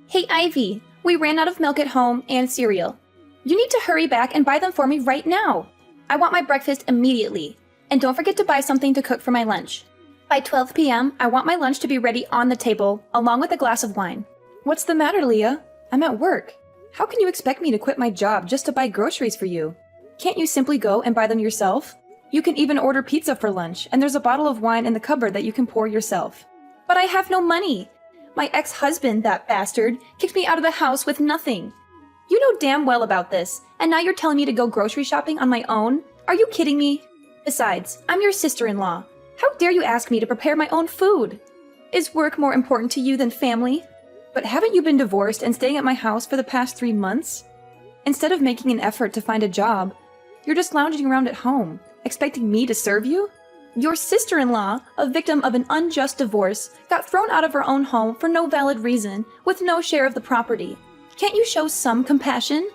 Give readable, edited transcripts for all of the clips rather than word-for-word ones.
Hey, Ivy, we ran out of milk at home and cereal. You need to hurry back and buy them for me right now. I want my breakfast immediately. And don't forget to buy something to cook for my lunch. By 12 p.m., I want my lunch to be ready on the table, along with a glass of wine. What's the matter, Leah? I'm at work. How can you expect me to quit my job just to buy groceries for you? Can't you simply go and buy them yourself? You can even order pizza for lunch, and there's a bottle of wine in the cupboard that you can pour yourself. But I have no money. My ex-husband, that bastard, kicked me out of the house with nothing. You know damn well about this, and now you're telling me to go grocery shopping on my own? Are you kidding me? Besides, I'm your sister-in-law. How dare you ask me to prepare my own food? Is work more important to you than family? But haven't you been divorced and staying at my house for the past 3 months? Instead of making an effort to find a job, you're just lounging around at home, expecting me to serve you? Your sister-in-law, a victim of an unjust divorce, got thrown out of her own home for no valid reason, with no share of the property. Can't you show some compassion?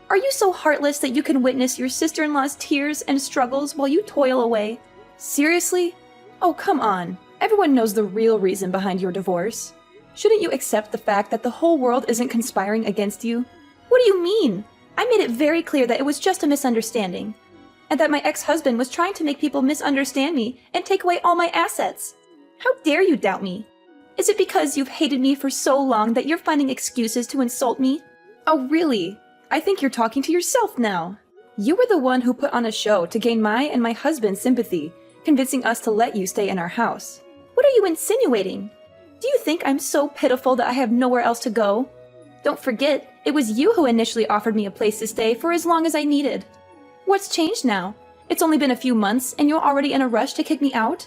Are you so heartless that you can witness your sister-in-law's tears and struggles while you toil away? Seriously? Oh, come on. Everyone knows the real reason behind your divorce. Shouldn't you accept the fact that the whole world isn't conspiring against you? What do you mean? I made it very clear that it was just a misunderstanding, and that my ex-husband was trying to make people misunderstand me and take away all my assets. How dare you doubt me? Is it because you've hated me for so long that you're finding excuses to insult me? Oh, really? I think you're talking to yourself now. You were the one who put on a show to gain my and my husband's sympathy, convincing us to let you stay in our house. What are you insinuating? Do you think I'm so pitiful that I have nowhere else to go? Don't forget, it was you who initially offered me a place to stay for as long as I needed. What's changed now? It's only been a few months and you're already in a rush to kick me out?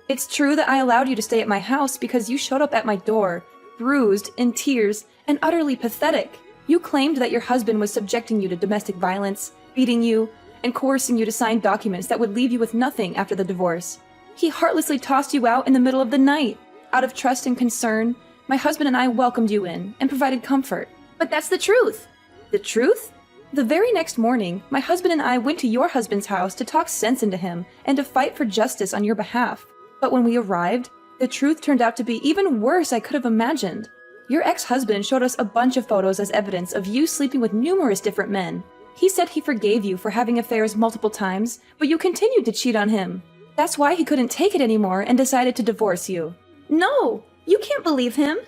It's true that I allowed you to stay at my house because you showed up at my door, bruised, in tears, and utterly pathetic. You claimed that your husband was subjecting you to domestic violence, beating you, and coercing you to sign documents that would leave you with nothing after the divorce. He heartlessly tossed you out in the middle of the night. Out of trust and concern, my husband and I welcomed you in and provided comfort. But that's the truth. The truth? The very next morning, my husband and I went to your husband's house to talk sense into him and to fight for justice on your behalf. But when we arrived, the truth turned out to be even worse I could have imagined. Your ex-husband showed us a bunch of photos as evidence of you sleeping with numerous different men. He said he forgave you for having affairs multiple times, but you continued to cheat on him. That's why he couldn't take it anymore and decided to divorce you. No! You can't believe him!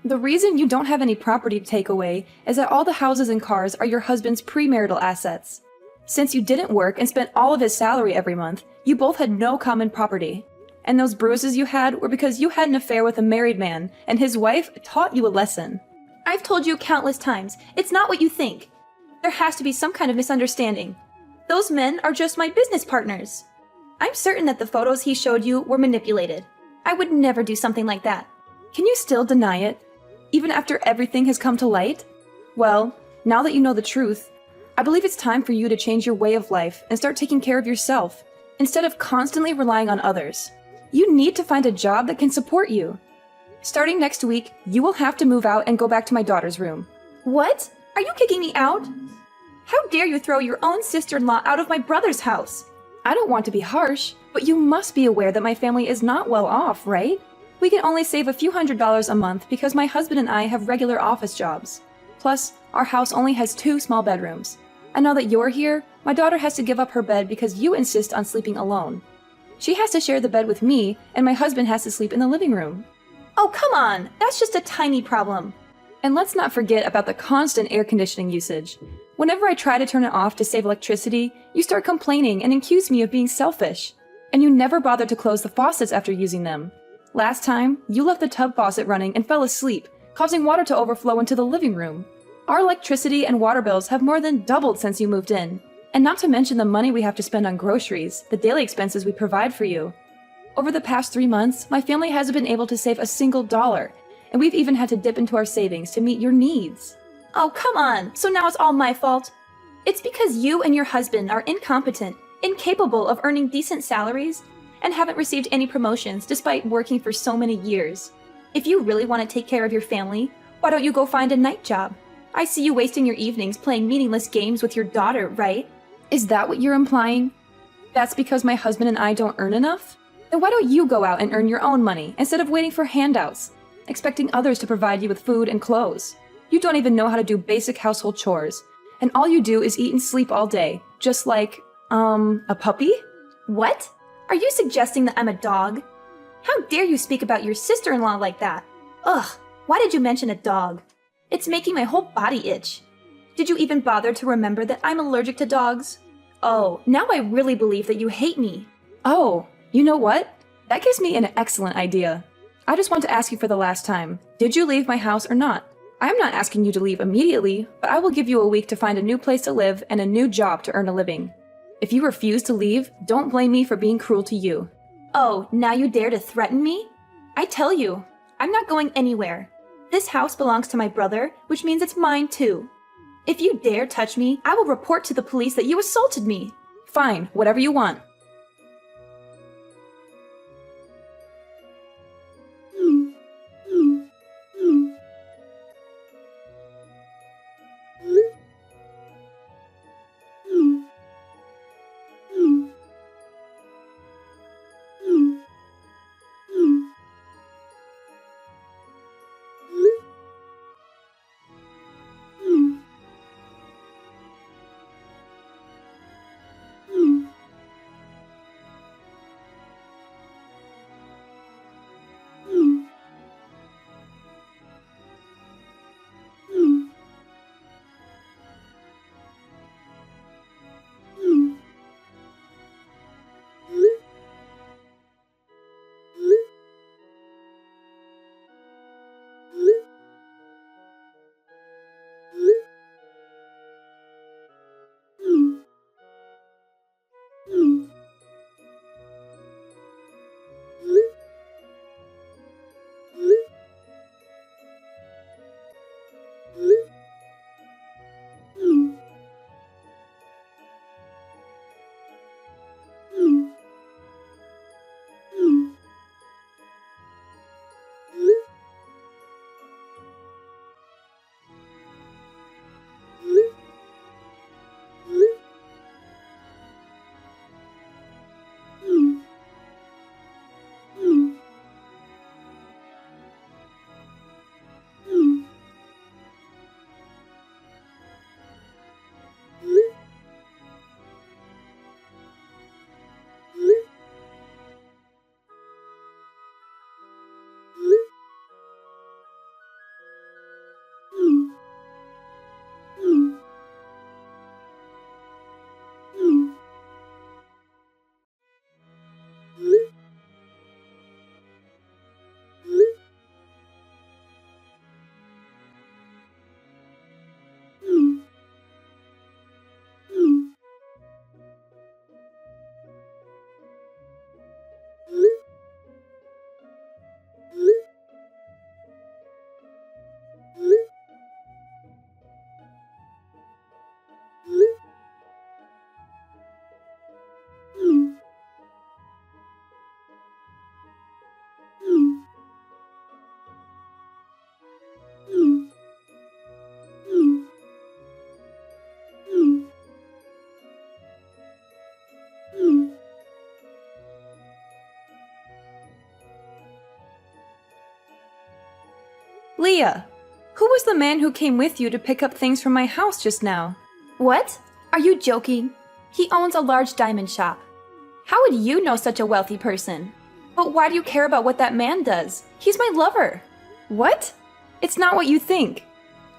The reason you don't have any property to take away is that all the houses and cars are your husband's premarital assets. Since you didn't work and spent all of his salary every month, you both had no common property. And those bruises you had were because you had an affair with a married man, and his wife taught you a lesson. I've told you countless times, it's not what you think. There has to be some kind of misunderstanding. Those men are just my business partners. I'm certain that the photos he showed you were manipulated. I would never do something like that. Can you still deny it? Even after everything has come to light? Well, now that you know the truth, I believe it's time for you to change your way of life and start taking care of yourself, instead of constantly relying on others. You need to find a job that can support you. Starting next week, you will have to move out and go back to my daughter's room. What? Are you kicking me out? How dare you throw your own sister-in-law out of my brother's house? I don't want to be harsh, but you must be aware that my family is not well off, right? We can only save a few $100s a month because my husband and I have regular office jobs. Plus, our house only has 2 small bedrooms. And now that you're here, my daughter has to give up her bed because you insist on sleeping alone. She has to share the bed with me, and my husband has to sleep in the living room. Oh, come on! That's just a tiny problem. And let's not forget about the constant air conditioning usage. Whenever I try to turn it off to save electricity, you start complaining and accuse me of being selfish. And you never bother to close the faucets after using them. Last time, you left the tub faucet running and fell asleep, causing water to overflow into the living room. Our electricity and water bills have more than doubled since you moved in. And not to mention the money we have to spend on groceries, the daily expenses we provide for you. Over the past 3 months, my family hasn't been able to save a single dollar, and we've even had to dip into our savings to meet your needs. Oh, come on! So now it's all my fault? It's because you and your husband are incompetent, incapable of earning decent salaries, and haven't received any promotions despite working for so many years. If you really want to take care of your family, why don't you go find a night job? I see you wasting your evenings playing meaningless games with your daughter, right? Is that what you're implying? That's because my husband and I don't earn enough? Then why don't you go out and earn your own money instead of waiting for handouts, expecting others to provide you with food and clothes? You don't even know how to do basic household chores. And all you do is eat and sleep all day. Just like, a puppy? What? Are you suggesting that I'm a dog? How dare you speak about your sister-in-law like that? Ugh, why did you mention a dog? It's making my whole body itch. Did you even bother to remember that I'm allergic to dogs? Oh, now I really believe that you hate me. Oh, you know what? That gives me an excellent idea. I just want to ask you for the last time. Did you leave my house or not? I am not asking you to leave immediately, but I will give you a week to find a new place to live and a new job to earn a living. If you refuse to leave, don't blame me for being cruel to you. Oh, now you dare to threaten me? I tell you, I'm not going anywhere. This house belongs to my brother, which means it's mine too. If you dare touch me, I will report to the police that you assaulted me. Fine, whatever you want. Leah, who was the man who came with you to pick up things from my house just now? What? Are you joking? He owns a large diamond shop. How would you know such a wealthy person? But why do you care about what that man does? He's my lover. What? It's not what you think.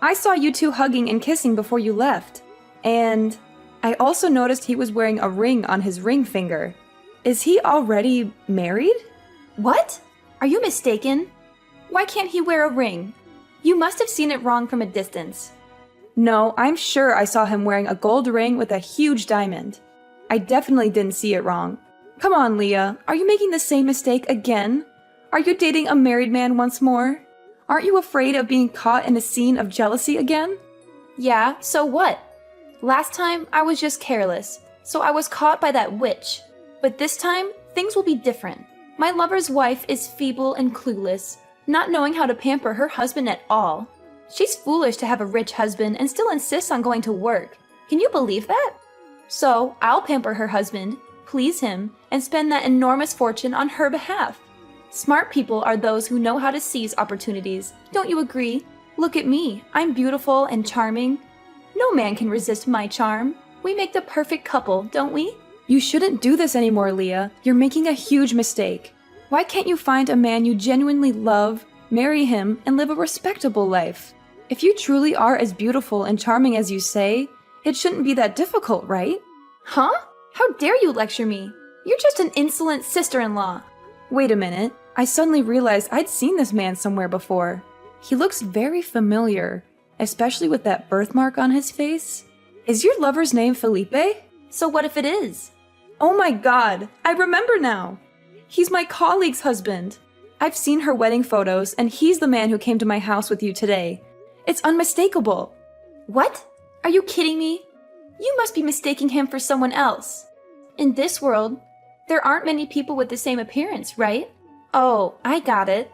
I saw you two hugging and kissing before you left. And I also noticed he was wearing a ring on his ring finger. Is he already married? What? Are you mistaken? Why can't he wear a ring? You must have seen it wrong from a distance. No, I'm sure I saw him wearing a gold ring with a huge diamond. I definitely didn't see it wrong. Come on, Leah, are you making the same mistake again? Are you dating a married man once more? Aren't you afraid of being caught in a scene of jealousy again? Yeah, so what? Last time, I was just careless, so I was caught by that witch. But this time, things will be different. My lover's wife is feeble and clueless, not knowing how to pamper her husband at all. She's foolish to have a rich husband and still insists on going to work. Can you believe that? So, I'll pamper her husband, please him, and spend that enormous fortune on her behalf. Smart people are those who know how to seize opportunities, don't you agree? Look at me. I'm beautiful and charming. No man can resist my charm. We make the perfect couple, don't we? You shouldn't do this anymore, Leah. You're making a huge mistake. Why can't you find a man you genuinely love, marry him, and live a respectable life? If you truly are as beautiful and charming as you say, it shouldn't be that difficult, right? Huh? How dare you lecture me? You're just an insolent sister-in-law. Wait a minute. I suddenly realized I'd seen this man somewhere before. He looks very familiar, especially with that birthmark on his face. Is your lover's name Felipe? So what if it is? Oh my god, I remember now. He's my colleague's husband. I've seen her wedding photos, and he's the man who came to my house with you today. It's unmistakable. What? Are you kidding me? You must be mistaking him for someone else. In this world, there aren't many people with the same appearance, right? Oh, I got it.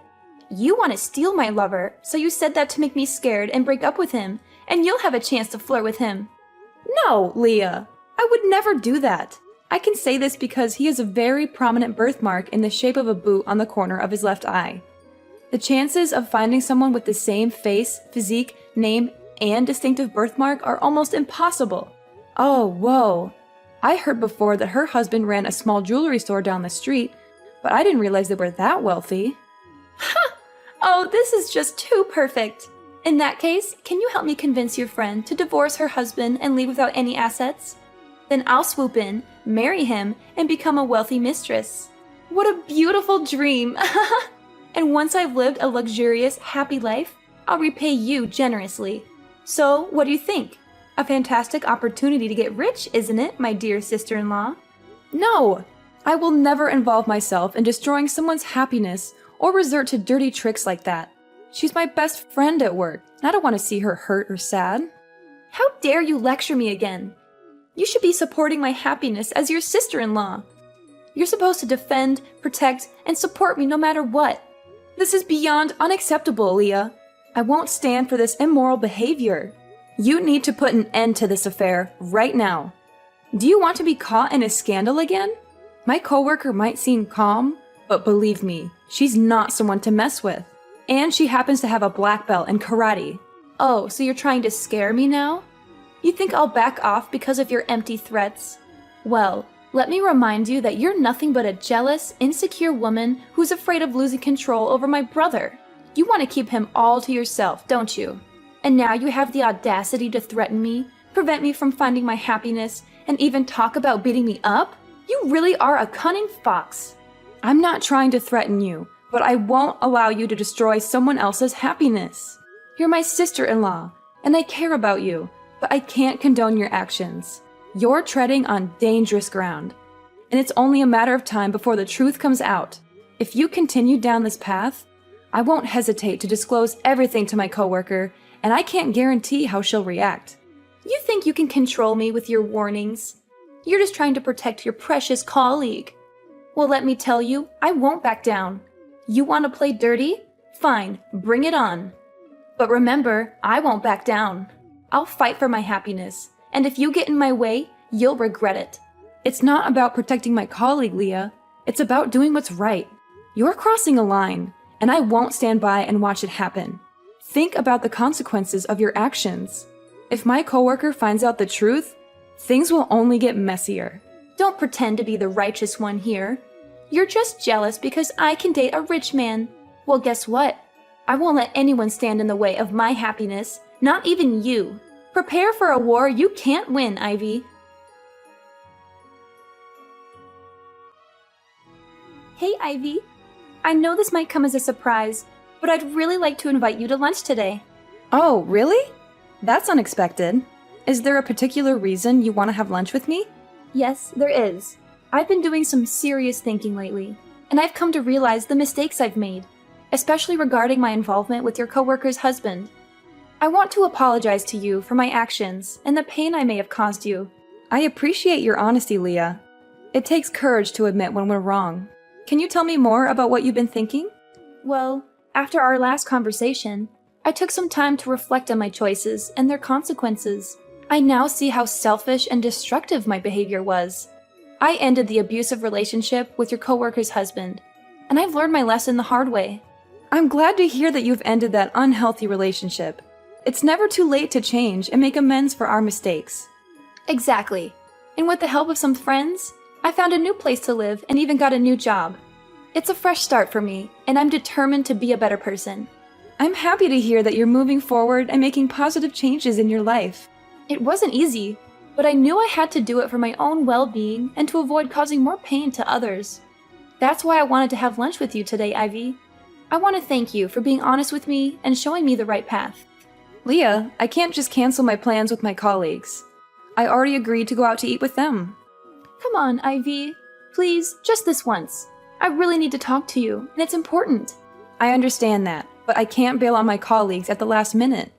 You want to steal my lover, so you said that to make me scared and break up with him, and you'll have a chance to flirt with him. No, Leah. I would never do that. I can say this because he has a very prominent birthmark in the shape of a boot on the corner of his left eye. The chances of finding someone with the same face, physique, name, and distinctive birthmark are almost impossible. Oh, whoa. I heard before that her husband ran a small jewelry store down the street, but I didn't realize they were that wealthy. Ha! Oh, this is just too perfect. In that case, can you help me convince your friend to divorce her husband and leave without any assets? Then I'll swoop in, marry him, and become a wealthy mistress. What a beautiful dream! And once I've lived a luxurious, happy life, I'll repay you generously. So, what do you think? A fantastic opportunity to get rich, isn't it, my dear sister-in-law? No! I will never involve myself in destroying someone's happiness or resort to dirty tricks like that. She's my best friend at work, and I don't want to see her hurt or sad. How dare you lecture me again? You should be supporting my happiness as your sister-in-law. You're supposed to defend, protect, and support me no matter what. This is beyond unacceptable, Leah. I won't stand for this immoral behavior. You need to put an end to this affair right now. Do you want to be caught in a scandal again? My coworker might seem calm, but believe me, she's not someone to mess with. And she happens to have a black belt in karate. Oh, so you're trying to scare me now? You think I'll back off because of your empty threats? Well, let me remind you that you're nothing but a jealous, insecure woman who's afraid of losing control over my brother. You want to keep him all to yourself, don't you? And now you have the audacity to threaten me, prevent me from finding my happiness, and even talk about beating me up? You really are a cunning fox. I'm not trying to threaten you, but I won't allow you to destroy someone else's happiness. You're my sister-in-law, and I care about you, but I can't condone your actions. You're treading on dangerous ground, and it's only a matter of time before the truth comes out. If you continue down this path, I won't hesitate to disclose everything to my coworker, and I can't guarantee how she'll react. You think you can control me with your warnings? You're just trying to protect your precious colleague. Well, let me tell you, I won't back down. You want to play dirty? Fine, bring it on. But remember, I won't back down. I'll fight for my happiness, and if you get in my way, you'll regret it. It's not about protecting my colleague, Leah. It's about doing what's right. You're crossing a line, and I won't stand by and watch it happen. Think about the consequences of your actions. If my coworker finds out the truth, things will only get messier. Don't pretend to be the righteous one here. You're just jealous because I can date a rich man. Well, guess what? I won't let anyone stand in the way of my happiness, not even you. Prepare for a war you can't win, Ivy. Hey, Ivy. I know this might come as a surprise, but I'd really like to invite you to lunch today. Oh, really? That's unexpected. Is there a particular reason you want to have lunch with me? Yes, there is. I've been doing some serious thinking lately, and I've come to realize the mistakes I've made, especially regarding my involvement with your coworker's husband. I want to apologize to you for my actions and the pain I may have caused you. I appreciate your honesty, Leah. It takes courage to admit when we're wrong. Can you tell me more about what you've been thinking? Well, after our last conversation, I took some time to reflect on my choices and their consequences. I now see how selfish and destructive my behavior was. I ended the abusive relationship with your coworker's husband, and I've learned my lesson the hard way. I'm glad to hear that you've ended that unhealthy relationship. It's never too late to change and make amends for our mistakes. Exactly. And with the help of some friends, I found a new place to live and even got a new job. It's a fresh start for me, and I'm determined to be a better person. I'm happy to hear that you're moving forward and making positive changes in your life. It wasn't easy, but I knew I had to do it for my own well-being and to avoid causing more pain to others. That's why I wanted to have lunch with you today, Ivy. I want to thank you for being honest with me and showing me the right path. Leah, I can't just cancel my plans with my colleagues. I already agreed to go out to eat with them. Come on, Ivy. Please, just this once. I really need to talk to you, and it's important. I understand that, but I can't bail on my colleagues at the last minute.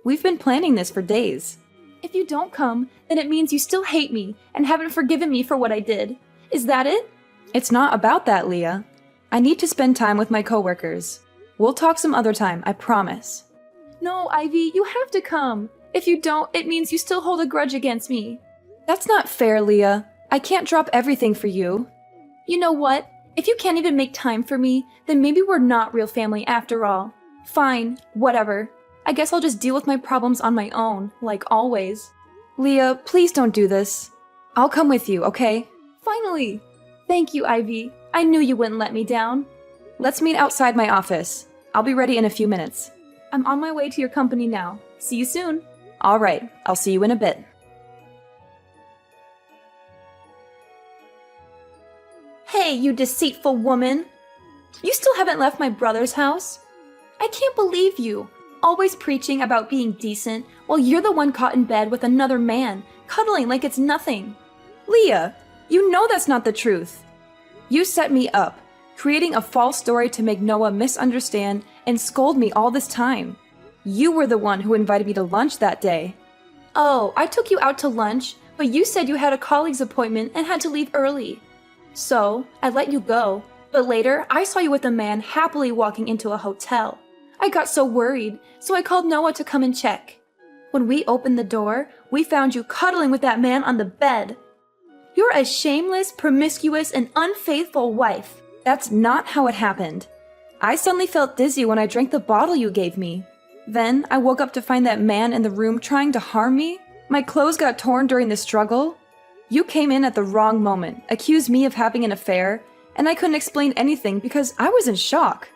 We've been planning this for days. If you don't come, then it means you still hate me and haven't forgiven me for what I did. Is that it? It's not about that, Leah. I need to spend time with my coworkers. We'll talk some other time, I promise. No, Ivy, you have to come. If you don't, it means you still hold a grudge against me. That's not fair, Leah. I can't drop everything for you. You know what? If you can't even make time for me, then maybe we're not real family after all. Fine, whatever. I guess I'll just deal with my problems on my own, like always. Leah, please don't do this. I'll come with you, okay? Finally! Thank you, Ivy. I knew you wouldn't let me down. Let's meet outside my office. I'll be ready in a few minutes. I'm on my way to your company now. See you soon. All right, I'll see you in a bit. Hey, you deceitful woman! You still haven't left my brother's house? I can't believe you! Always preaching about being decent while you're the one caught in bed with another man, cuddling like it's nothing. Leah, you know that's not the truth. You set me up, creating a false story to make Noah misunderstand and scold me all this time. You were the one who invited me to lunch that day. Oh, I took you out to lunch, but you said you had a colleague's appointment and had to leave early. So, I let you go, but later I saw you with a man happily walking into a hotel. I got so worried, so I called Noah to come and check. When we opened the door, we found you cuddling with that man on the bed. You're a shameless, promiscuous, and unfaithful wife. That's not how it happened. I suddenly felt dizzy when I drank the bottle you gave me. Then I woke up to find that man in the room trying to harm me. My clothes got torn during the struggle. You came in at the wrong moment, accused me of having an affair, and I couldn't explain anything because I was in shock.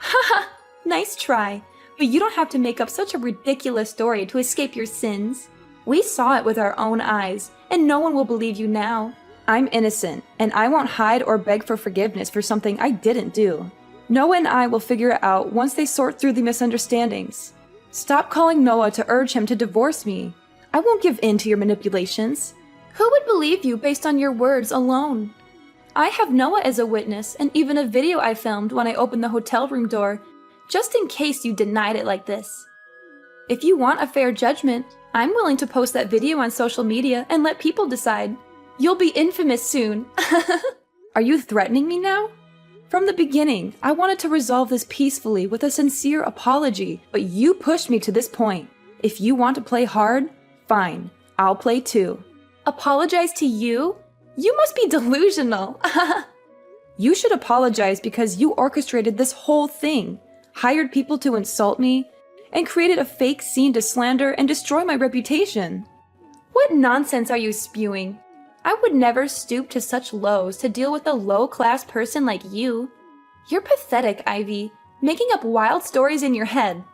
Haha, nice try, but you don't have to make up such a ridiculous story to escape your sins. We saw it with our own eyes, and no one will believe you now. I'm innocent, and I won't hide or beg for forgiveness for something I didn't do. Noah and I will figure it out once they sort through the misunderstandings. Stop calling Noah to urge him to divorce me. I won't give in to your manipulations. Who would believe you based on your words alone? I have Noah as a witness and even a video I filmed when I opened the hotel room door, just in case you denied it like this. If you want a fair judgment, I'm willing to post that video on social media and let people decide. You'll be infamous soon. Are you threatening me now? From the beginning, I wanted to resolve this peacefully with a sincere apology, but you pushed me to this point. If you want to play hard, fine, I'll play too. Apologize to you? You must be delusional. You should apologize because you orchestrated this whole thing, hired people to insult me, and created a fake scene to slander and destroy my reputation. What nonsense are you spewing? I would never stoop to such lows to deal with a low-class person like you. You're pathetic, Ivy, making up wild stories in your head.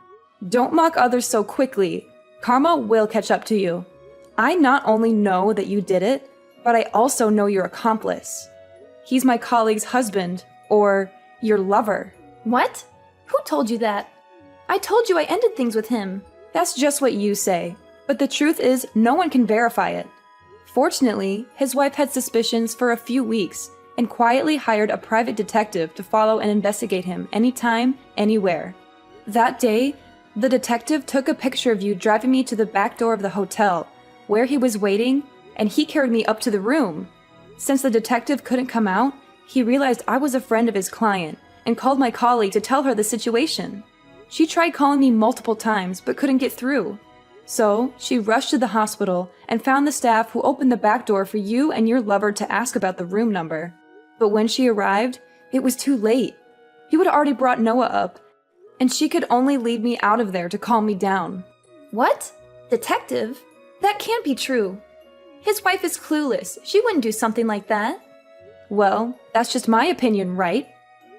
Don't mock others so quickly. Karma will catch up to you. I not only know that you did it, but I also know your accomplice. He's my colleague's husband, or your lover. What? Who told you that? I told you I ended things with him. That's just what you say, but the truth is no one can verify it. Fortunately, his wife had suspicions for a few weeks and quietly hired a private detective to follow and investigate him anytime, anywhere. That day, the detective took a picture of you driving me to the back door of the hotel, where he was waiting, and he carried me up to the room. Since the detective couldn't come out, he realized I was a friend of his client and called my colleague to tell her the situation. She tried calling me multiple times but couldn't get through. So, she rushed to the hospital and found the staff who opened the back door for you and your lover to ask about the room number. But when she arrived, it was too late. You had already brought Noah up, and she could only lead me out of there to calm me down. What? Detective? That can't be true. His wife is clueless. She wouldn't do something like that. Well, that's just my opinion, right?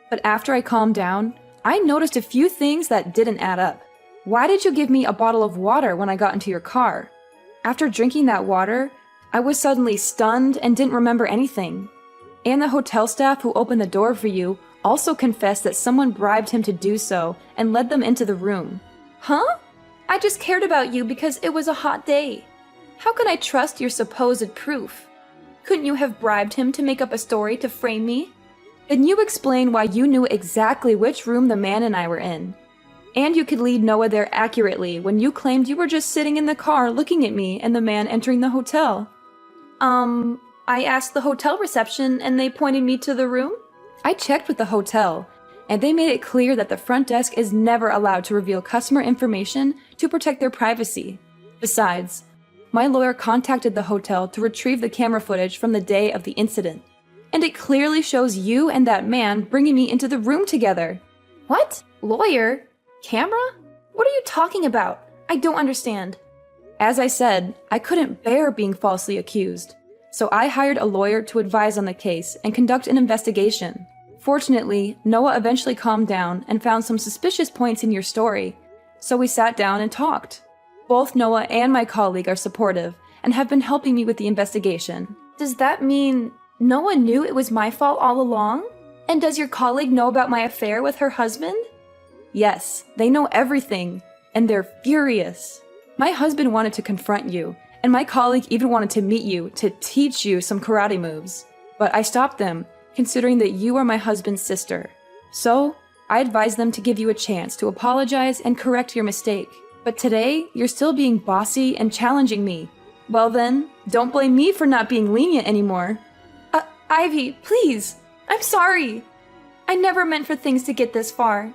But after I calmed down, I noticed a few things that didn't add up. Why did you give me a bottle of water when I got into your car? After drinking that water, I was suddenly stunned and didn't remember anything. And the hotel staff who opened the door for you also confessed that someone bribed him to do so and led them into the room. Huh? I just cared about you because it was a hot day. How can I trust your supposed proof? Couldn't you have bribed him to make up a story to frame me? Then you explain why you knew exactly which room the man and I were in. And you could lead Noah there accurately when you claimed you were just sitting in the car looking at me and the man entering the hotel. I asked the hotel reception and they pointed me to the room? I checked with the hotel, and they made it clear that the front desk is never allowed to reveal customer information to protect their privacy. Besides, my lawyer contacted the hotel to retrieve the camera footage from the day of the incident, and it clearly shows you and that man bringing me into the room together. What? Lawyer? Camera? What are you talking about? I don't understand. As I said, I couldn't bear being falsely accused, so I hired a lawyer to advise on the case and conduct an investigation. Fortunately, Noah eventually calmed down and found some suspicious points in your story, so we sat down and talked. Both Noah and my colleague are supportive and have been helping me with the investigation. Does that mean Noah knew it was my fault all along? And does your colleague know about my affair with her husband? Yes, they know everything, and they're furious. My husband wanted to confront you, and my colleague even wanted to meet you to teach you some karate moves. But I stopped them, considering that you are my husband's sister. So, I advised them to give you a chance to apologize and correct your mistake. But today, you're still being bossy and challenging me. Well then, don't blame me for not being lenient anymore. Ivy, please! I'm sorry! I never meant for things to get this far.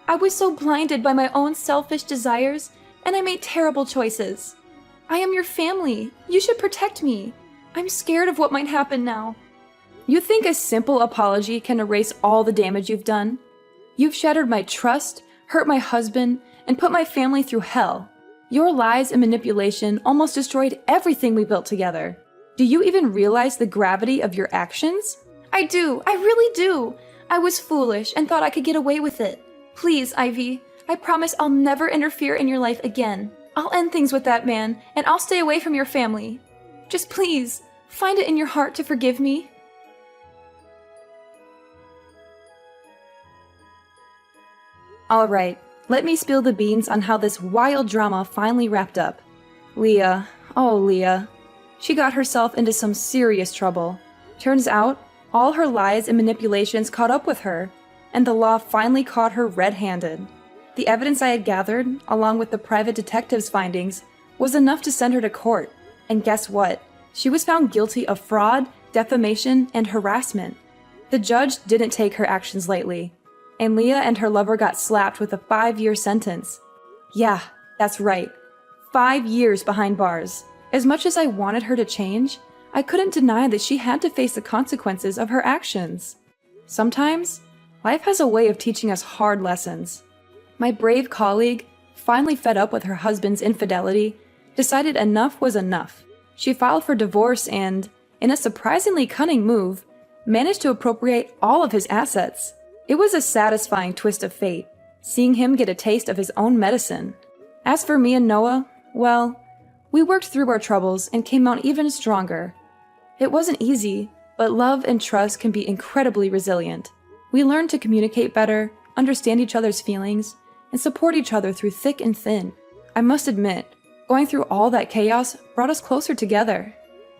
I was so blinded by my own selfish desires, and I made terrible choices. I am your family. You should protect me. I'm scared of what might happen now. You think a simple apology can erase all the damage you've done? You've shattered my trust, hurt my husband, and put my family through hell. Your lies and manipulation almost destroyed everything we built together. Do you even realize the gravity of your actions? I do. I really do. I was foolish and thought I could get away with it. Please, Ivy, I promise I'll never interfere in your life again. I'll end things with that man, and I'll stay away from your family. Just please, find it in your heart to forgive me. Alright, let me spill the beans on how this wild drama finally wrapped up. Leah, oh Leah. She got herself into some serious trouble. Turns out, all her lies and manipulations caught up with her, and the law finally caught her red-handed. The evidence I had gathered, along with the private detective's findings, was enough to send her to court. And guess what? She was found guilty of fraud, defamation, and harassment. The judge didn't take her actions lightly, and Leah and her lover got slapped with a 5-year sentence. Yeah, that's right. 5 years behind bars. As much as I wanted her to change, I couldn't deny that she had to face the consequences of her actions. Sometimes, life has a way of teaching us hard lessons. My brave colleague, finally fed up with her husband's infidelity, decided enough was enough. She filed for divorce and, in a surprisingly cunning move, managed to appropriate all of his assets. It was a satisfying twist of fate, seeing him get a taste of his own medicine. As for me and Noah, well, we worked through our troubles and came out even stronger. It wasn't easy, but love and trust can be incredibly resilient. We learned to communicate better, understand each other's feelings, and support each other through thick and thin. I must admit, going through all that chaos brought us closer together.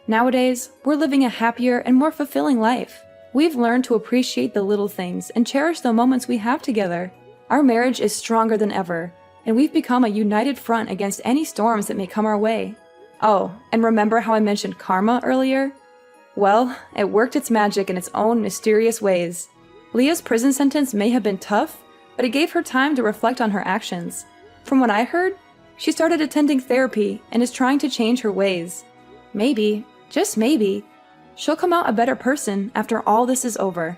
Nowadays, we're living a happier and more fulfilling life. We've learned to appreciate the little things and cherish the moments we have together. Our marriage is stronger than ever, and we've become a united front against any storms that may come our way. Oh, and remember how I mentioned karma earlier? Well, it worked its magic in its own mysterious ways. Leah's prison sentence may have been tough, but it gave her time to reflect on her actions. From what I heard, she started attending therapy and is trying to change her ways. Maybe, just maybe, she'll come out a better person after all this is over.